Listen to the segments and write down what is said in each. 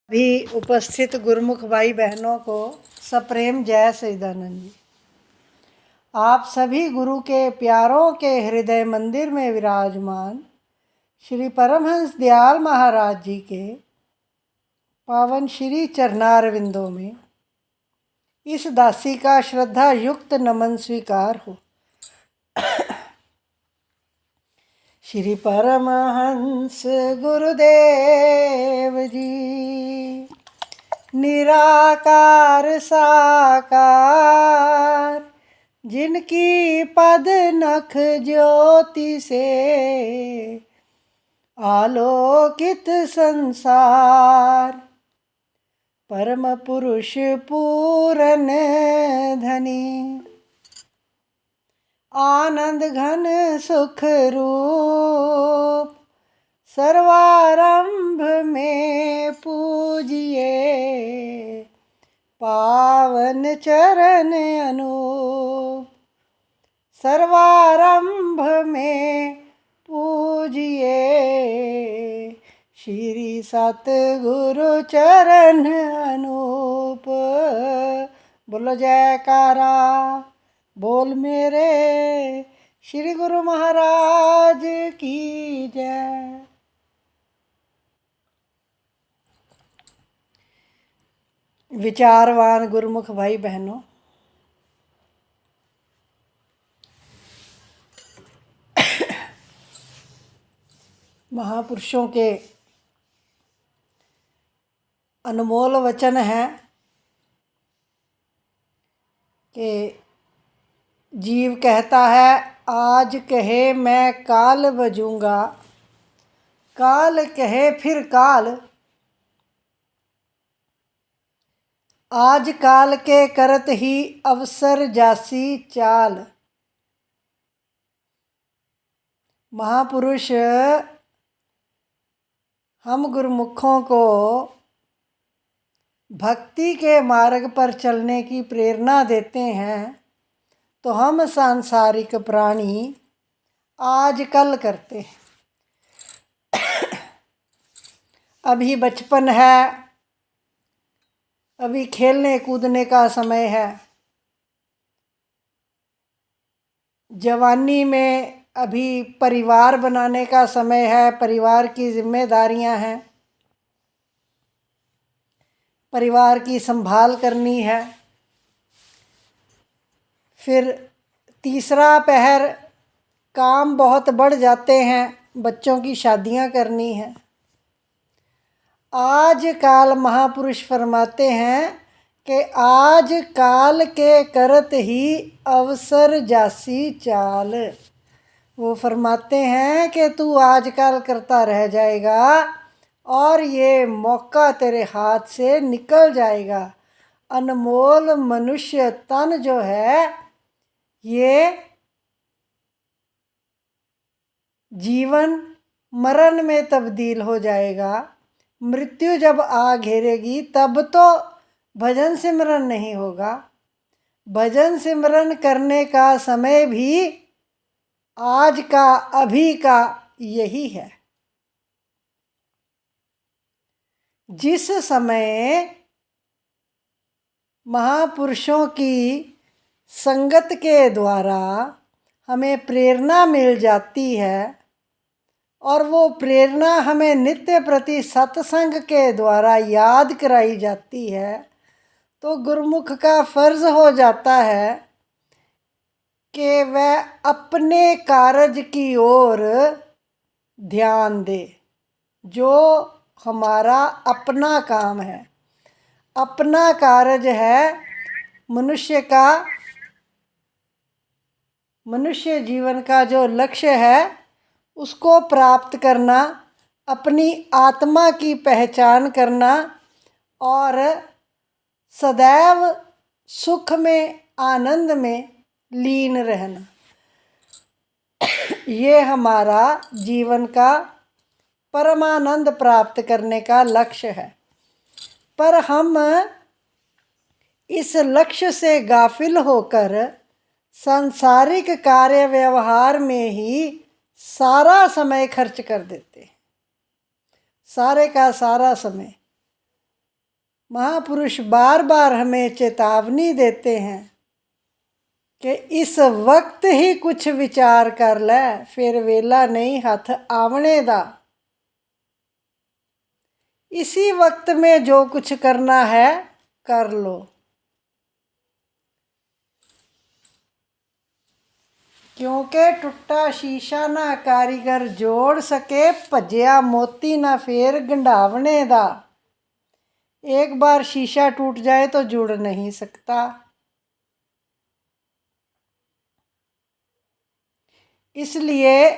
भी उपस्थित गुरुमुख भाई बहनों को सप्रेम जय सच्चिदानंद जी। आप सभी गुरु के प्यारों के हृदय मंदिर में विराजमान श्री परमहंस दयाल महाराज जी के पावन श्री चरणारविंदों में इस दासी का श्रद्धा युक्त नमन स्वीकार हो। श्री परमहंस गुरुदेव जी निराकार साकार, जिनकी पद नख ज्योति से आलोकित संसार, परम पुरुष पूरन धनी, आनंद घन सुख रूप, सर्वारंभ में पूजिए, पावन चरण अनूप, सर्वारंभ में पूजिए, श्री सतगुरु चरण अनूप। बोलो जयकारा, बोल मेरे श्री गुरु महाराज की जय। विचारवान गुरुमुख भाई बहनों, महापुरुषों के अनमोल वचन हैं कि जीव कहता है आज कहे मैं काल बजूंगा, काल कहे फिर काल, आज काल के करत ही अवसर जासी चाल। महापुरुष हम गुरुमुखों को भक्ति के मार्ग पर चलने की प्रेरणा देते हैं, तो हम सांसारिक प्राणी आज कल करते हैं। अभी बचपन है, अभी खेलने कूदने का समय है, जवानी में अभी परिवार बनाने का समय है, परिवार की जिम्मेदारियां हैं, परिवार की संभाल करनी है। फिर तीसरा पहर काम बहुत बढ़ जाते हैं, बच्चों की शादियां करनी है। आज काल महापुरुष फरमाते हैं कि आज काल के करत ही अवसर जासी चाल। वो फरमाते हैं कि तू आजकल करता रह जाएगा और ये मौका तेरे हाथ से निकल जाएगा। अनमोल मनुष्य तन जो है ये जीवन मरण में तब्दील हो जाएगा। मृत्यु जब आ घेरेगी तब तो भजन सिमरन नहीं होगा। भजन सिमरन करने का समय भी आज का अभी का यही है। जिस समय महापुरुषों की संगत के द्वारा हमें प्रेरणा मिल जाती है और वो प्रेरणा हमें नित्य प्रति सत्संग के द्वारा याद कराई जाती है, तो गुरुमुख का फर्ज हो जाता है कि वह अपने कार्य की ओर ध्यान दे। जो हमारा अपना काम है, अपना कार्य है, मनुष्य जीवन का जो लक्ष्य है उसको प्राप्त करना, अपनी आत्मा की पहचान करना और सदैव सुख में आनंद में लीन रहना, ये हमारा जीवन का परमानंद प्राप्त करने का लक्ष्य है। पर हम इस लक्ष्य से गाफिल होकर सांसारिक कार्य व्यवहार में ही सारा समय खर्च कर देते हैं। सारे का सारा समय महापुरुष बार बार हमें चेतावनी देते हैं कि इस वक्त ही कुछ विचार कर ले, फिर वेला नहीं हथ आवने दा। इसी वक्त में जो कुछ करना है कर लो, क्योंकि टुट्टा शीशा ना कारीगर जोड़ सके, भज्या मोती ना फेर गंढावने दा। एक बार शीशा टूट जाए तो जुड़ नहीं सकता। इसलिए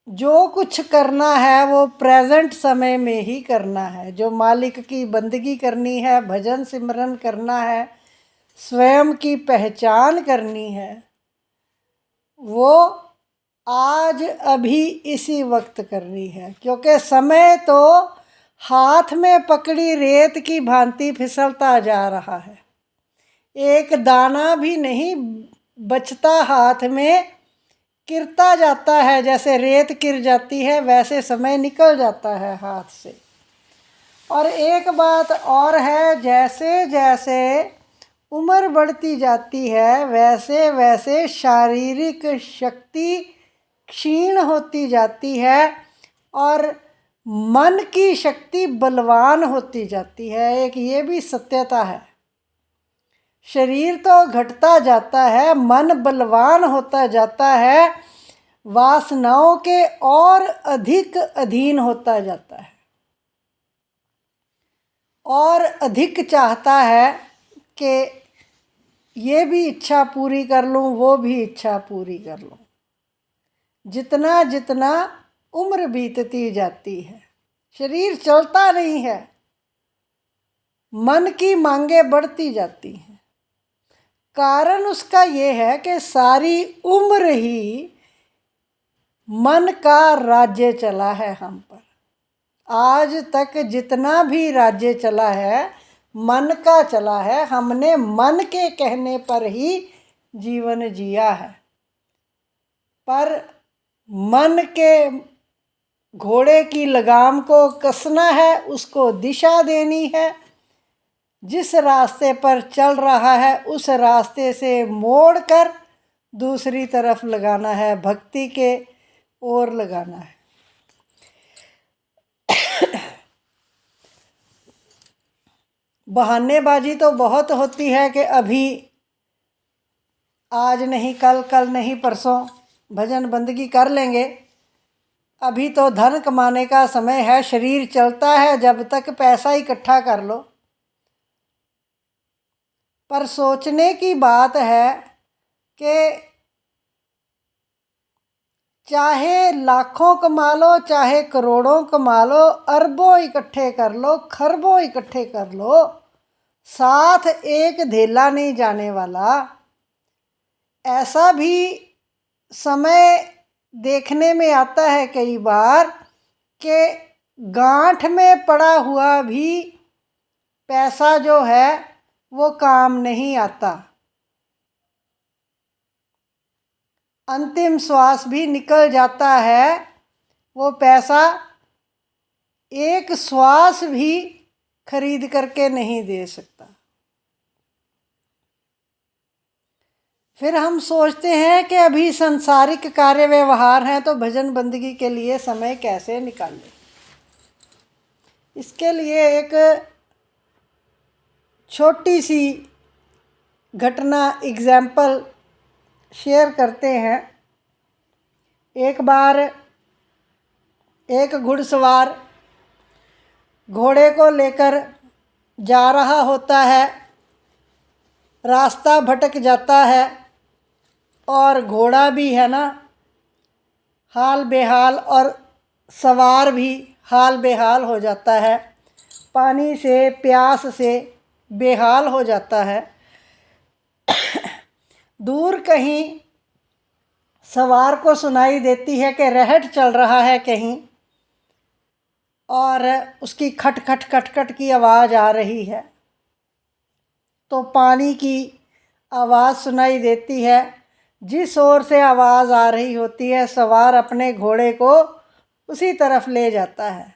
जो कुछ करना है वो प्रेजेंट समय में ही करना है। जो मालिक की बंदगी करनी है, भजन सिमरन करना है, स्वयं की पहचान करनी है, वो आज अभी इसी वक्त करनी है। क्योंकि समय तो हाथ में पकड़ी रेत की भांति फिसलता जा रहा है। एक दाना भी नहीं बचता हाथ में, गिरता जाता है। जैसे रेत गिर जाती है वैसे समय निकल जाता है हाथ से। और एक बात और है, जैसे जैसे उम्र बढ़ती जाती है वैसे वैसे शारीरिक शक्ति क्षीण होती जाती है और मन की शक्ति बलवान होती जाती है। एक ये भी सत्यता है। शरीर तो घटता जाता है, मन बलवान होता जाता है, वासनाओं के और अधिक अधीन होता जाता है और अधिक चाहता है कि ये भी इच्छा पूरी कर लूँ, वो भी इच्छा पूरी कर लूँ। जितना जितना उम्र बीतती जाती है, शरीर चलता नहीं है, मन की मांगें बढ़ती जाती हैं। कारण उसका ये है कि सारी उम्र ही मन का राज्य चला है हम पर। आज तक जितना भी राज्य चला है मन का चला है। हमने मन के कहने पर ही जीवन जिया है। पर मन के घोड़े की लगाम को कसना है, उसको दिशा देनी है। जिस रास्ते पर चल रहा है उस रास्ते से मोड़कर दूसरी तरफ लगाना है, भक्ति के ओर लगाना है। बहानेबाजी तो बहुत होती है कि अभी आज नहीं कल, कल नहीं परसों भजन बंदगी कर लेंगे। अभी तो धन कमाने का समय है, शरीर चलता है जब तक पैसा इकट्ठा कर लो। पर सोचने की बात है कि चाहे लाखों कमा लो, चाहे करोड़ों कमा लो, अरबों इकट्ठे कर लो, खरबों इकट्ठे कर लो, साथ एक धेला नहीं जाने वाला। ऐसा भी समय देखने में आता है कई बार कि गांठ में पड़ा हुआ भी पैसा जो है वो काम नहीं आता। अंतिम श्वास भी निकल जाता है, वो पैसा एक श्वास भी खरीद करके नहीं दे सकता। फिर हम सोचते हैं कि अभी संसारिक कार्य व्यवहार हैं तो भजन बंदगी के लिए समय कैसे निकालें। इसके लिए एक छोटी सी घटना एग्जाम्पल शेयर करते हैं। एक बार एक घुड़सवार घोड़े को लेकर जा रहा होता है, रास्ता भटक जाता है और घोड़ा भी है ना हाल बेहाल और सवार भी हाल बेहाल हो जाता है, पानी से प्यास से बेहाल हो जाता है। दूर कहीं सवार को सुनाई देती है कि रहट चल रहा है कहीं, और उसकी खट खट खट खट की आवाज़ आ रही है। तो पानी की आवाज़ सुनाई देती है। जिस ओर से आवाज़ आ रही होती है सवार अपने घोड़े को उसी तरफ ले जाता है।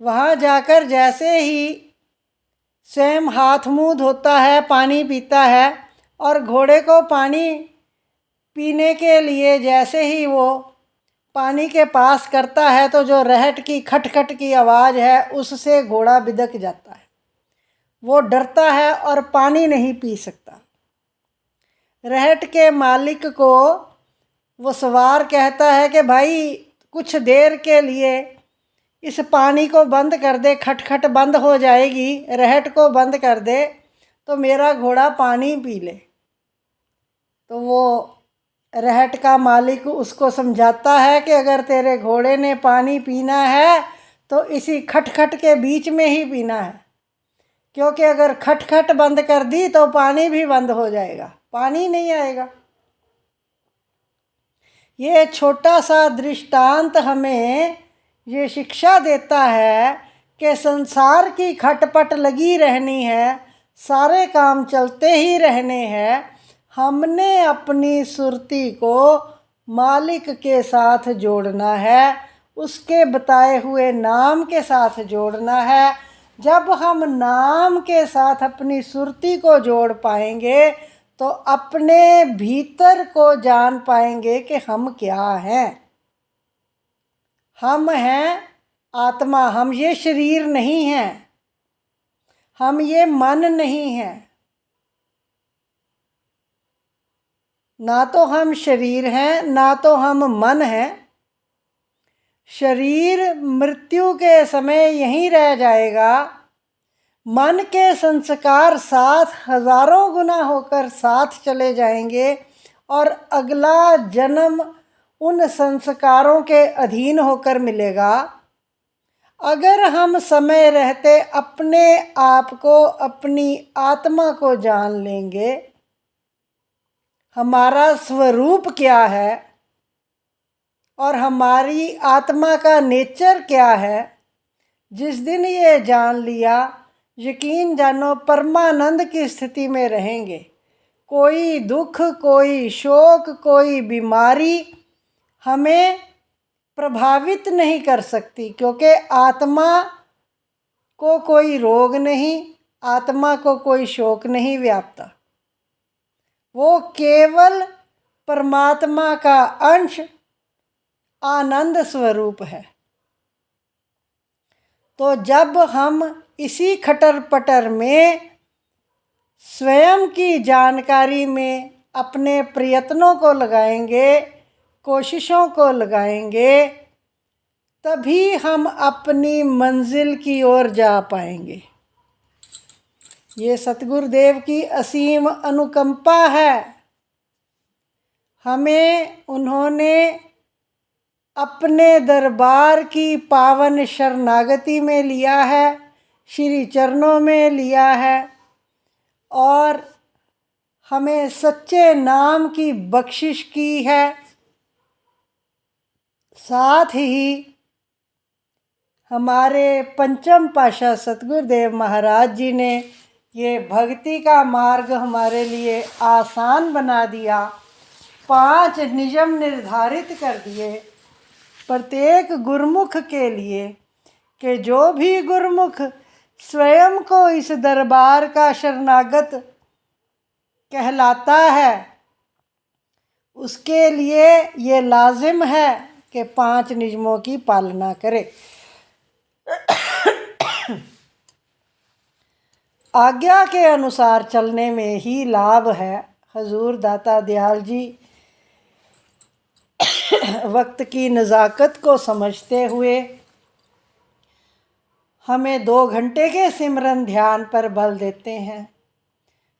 वहाँ जाकर जैसे ही स्वयं हाथ मुंह धोता है, पानी पीता है, और घोड़े को पानी पीने के लिए जैसे ही वो पानी के पास करता है तो जो रहट की खटखट की आवाज़ है उससे घोड़ा बिदक जाता है। वो डरता है और पानी नहीं पी सकता। रहट के मालिक को वो सवार कहता है कि भाई कुछ देर के लिए इस पानी को बंद कर दे, खटखट बंद हो जाएगी, रहट को बंद कर दे तो मेरा घोड़ा पानी पी ले। तो वो रहट का मालिक उसको समझाता है कि अगर तेरे घोड़े ने पानी पीना है तो इसी खटखट के बीच में ही पीना है, क्योंकि अगर खटखट बंद कर दी तो पानी भी बंद हो जाएगा, पानी नहीं आएगा। ये छोटा सा दृष्टांत हमें ये शिक्षा देता है कि संसार की खटपट लगी रहनी है, सारे काम चलते ही रहने हैं। हमने अपनी सुरती को मालिक के साथ जोड़ना है, उसके बताए हुए नाम के साथ जोड़ना है। जब हम नाम के साथ अपनी सुरती को जोड़ पाएंगे तो अपने भीतर को जान पाएंगे कि हम क्या हैं। हम हैं आत्मा, हम ये शरीर नहीं हैं, हम ये मन नहीं हैं। ना तो हम शरीर हैं, ना तो हम मन हैं। शरीर मृत्यु के समय यहीं रह जाएगा, मन के संस्कार साथ हजारों गुना होकर साथ चले जाएंगे और अगला जन्म उन संस्कारों के अधीन होकर मिलेगा। अगर हम समय रहते अपने आप को, अपनी आत्मा को जान लेंगे, हमारा स्वरूप क्या है और हमारी आत्मा का नेचर क्या है, जिस दिन ये जान लिया, यकीन जानो परमानंद की स्थिति में रहेंगे। कोई दुख, कोई शोक, कोई बीमारी हमें प्रभावित नहीं कर सकती, क्योंकि आत्मा को कोई रोग नहीं, आत्मा को कोई शोक नहीं व्यापता। वो केवल परमात्मा का अंश, आनंद स्वरूप है। तो जब हम इसी खटर पटर में स्वयं की जानकारी में अपने प्रयत्नों को लगाएंगे, कोशिशों को लगाएंगे, तभी हम अपनी मंजिल की ओर जा पाएंगे। ये सतगुरुदेव की असीम अनुकंपा है। हमें उन्होंने अपने दरबार की पावन शरणागति में लिया है, श्री चरणों में लिया है, और हमें सच्चे नाम की बख्शिश की है। साथ ही हमारे पंचम पातशाह सतगुरुदेव महाराज जी ने ये भक्ति का मार्ग हमारे लिए आसान बना दिया। 5 नियम निर्धारित कर दिए प्रत्येक गुरुमुख के लिए कि जो भी गुरुमुख स्वयं को इस दरबार का शरणागत कहलाता है, उसके लिए ये लाजिम है कि 5 नियमों की पालना करे। आज्ञा के अनुसार चलने में ही लाभ है। हजूर दाता दयाल जी वक्त की नज़ाकत को समझते हुए हमें 2 घंटे के सिमरन ध्यान पर बल देते हैं।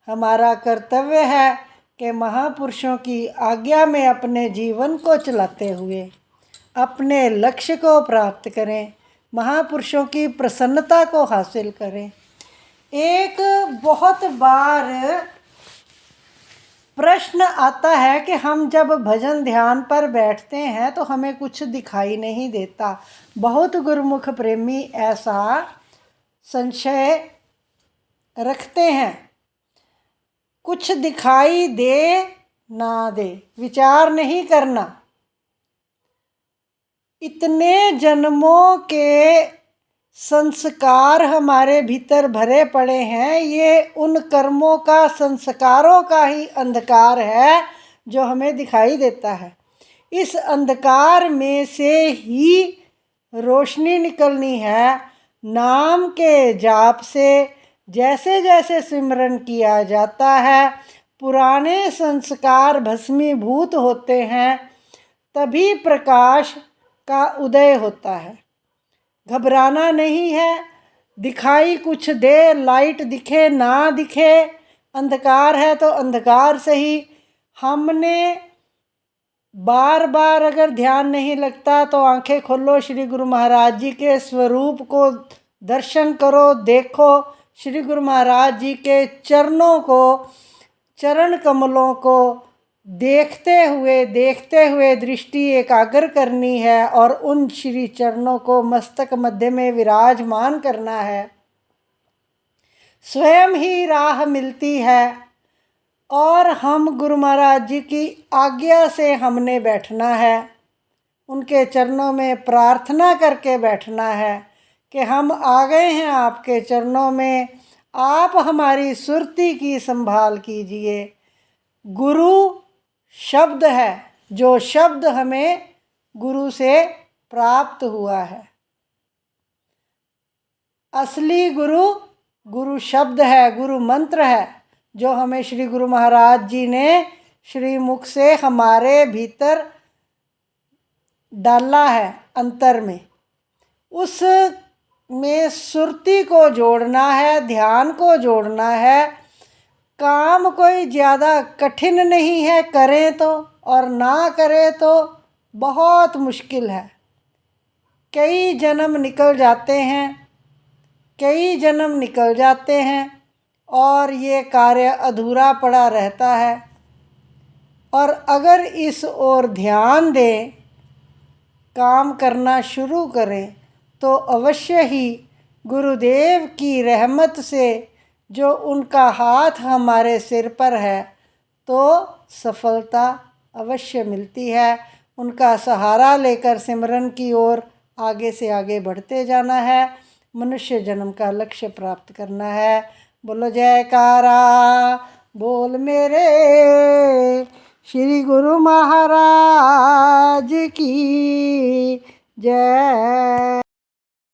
हमारा कर्तव्य है कि महापुरुषों की आज्ञा में अपने जीवन को चलाते हुए अपने लक्ष्य को प्राप्त करें, महापुरुषों की प्रसन्नता को हासिल करें। एक बहुत बार प्रश्न आता है कि हम जब भजन ध्यान पर बैठते हैं तो हमें कुछ दिखाई नहीं देता। बहुत गुरुमुख प्रेमी ऐसा संशय रखते हैं। कुछ दिखाई दे ना दे, विचार नहीं करना। इतने जन्मों के संस्कार हमारे भीतर भरे पड़े हैं, ये उन कर्मों का, संस्कारों का ही अंधकार है जो हमें दिखाई देता है। इस अंधकार में से ही रोशनी निकलनी है। नाम के जाप से जैसे जैसे सिमरन किया जाता है, पुराने संस्कार भस्मीभूत होते हैं, तभी प्रकाश का उदय होता है। घबराना नहीं है। दिखाई कुछ दे, लाइट दिखे ना दिखे, अंधकार है तो अंधकार सही। हमने बार बार अगर ध्यान नहीं लगता तो आंखें खोलो, श्री गुरु महाराज जी के स्वरूप को दर्शन करो, देखो। श्री गुरु महाराज जी के चरणों को, चरण कमलों को देखते हुए दृष्टि एकाग्र करनी है और उन श्री चरणों को मस्तक मध्य में विराजमान करना है। स्वयं ही राह मिलती है और हम गुरु महाराज जी की आज्ञा से हमने बैठना है। उनके चरणों में प्रार्थना करके बैठना है कि हम आ गए हैं आपके चरणों में, आप हमारी सुरती की संभाल कीजिए। गुरु शब्द है, जो शब्द हमें गुरु से प्राप्त हुआ है। असली गुरु गुरु शब्द है, गुरु मंत्र है, जो हमें श्री गुरु महाराज जी ने श्रीमुख से हमारे भीतर डाला है, अंतर में। उस में सुरती को जोड़ना है, ध्यान को जोड़ना है। काम कोई ज़्यादा कठिन नहीं है, करें तो और ना करें तो बहुत मुश्किल है। कई जन्म निकल जाते हैं और ये कार्य अधूरा पड़ा रहता है। और अगर इस ओर ध्यान दें, काम करना शुरू करें, तो अवश्य ही गुरुदेव की रहमत से, जो उनका हाथ हमारे सिर पर है, तो सफलता अवश्य मिलती है। उनका सहारा लेकर सिमरन की ओर आगे से आगे बढ़ते जाना है। मनुष्य जन्म का लक्ष्य प्राप्त करना है। बोलो जयकारा बोल मेरे श्री गुरु महाराज की जय।